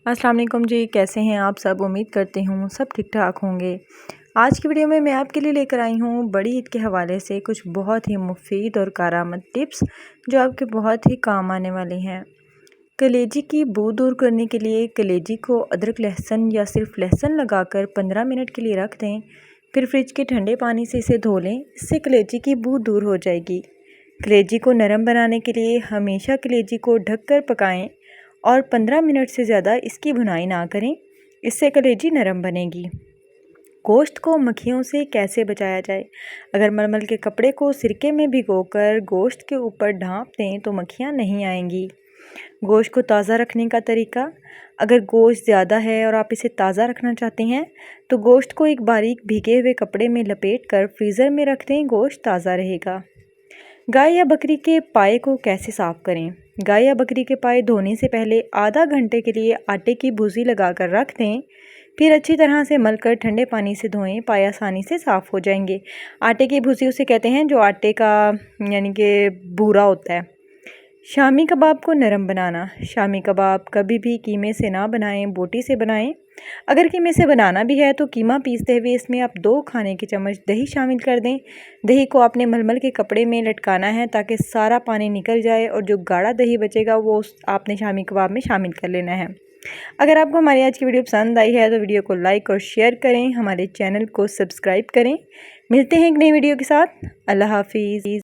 अस्सलाम वालेकुम जी, कैसे हैं आप सब। उम्मीद करती हूँ सब ठीक ठाक होंगे। आज की वीडियो में मैं आपके लिए लेकर आई हूँ बड़ी ईद के हवाले से कुछ बहुत ही मुफीद और कारआमद टिप्स जो आपके बहुत ही काम आने वाली हैं। कलेजी की बू दूर करने के लिए कलेजी को अदरक लहसुन या सिर्फ लहसुन लगाकर 15 मिनट के लिए रख दें, फिर फ्रिज के ठंडे पानी से इसे धो लें। इससे कलेजी की बू दूर हो जाएगी। कलेजी को नरम बनाने के लिए हमेशा कलेजी को ढककर पकाएं और 15 मिनट से ज़्यादा इसकी भुनाई ना करें, इससे कलेजी नरम बनेगी। गोश्त को मक्खियों से कैसे बचाया जाए। अगर मलमल के कपड़े को सिरके में भिगोकर गोश्त के ऊपर ढाँप दें तो मक्खियाँ नहीं आएंगी। गोश्त को ताज़ा रखने का तरीका। अगर गोश्त ज़्यादा है और आप इसे ताज़ा रखना चाहते हैं तो गोश्त को एक बारीक भीगे हुए कपड़े में लपेट कर फ्रीज़र में रख दें, गोश्त ताज़ा रहेगा। गाय या बकरी के पाए को कैसे साफ़ करें। गाय या बकरी के पाए धोने से पहले आधा घंटे के लिए आटे की भूसी लगाकर रख दें, फिर अच्छी तरह से मलकर ठंडे पानी से धोएं, पाए आसानी से साफ़ हो जाएंगे। आटे की भूसी उसे कहते हैं जो आटे का यानी कि बूरा होता है। शामी कबाब को नरम बनाना। शामी कबाब कभी भी कीमे से ना बनाएं, बोटी से बनाएं। अगर कीमे से बनाना भी है तो कीमा पीसते हुए इसमें आप 2 खाने के चम्मच दही शामिल कर दें। दही को आपने मलमल के कपड़े में लटकाना है ताकि सारा पानी निकल जाए और जो गाढ़ा दही बचेगा वो आपने शामी कबाब में शामिल कर लेना है। अगर आपको हमारी आज की वीडियो पसंद आई है तो वीडियो को लाइक और शेयर करें, हमारे चैनल को सब्सक्राइब करें। मिलते हैं एक नई वीडियो के साथ। अल्लाह हाफिज़।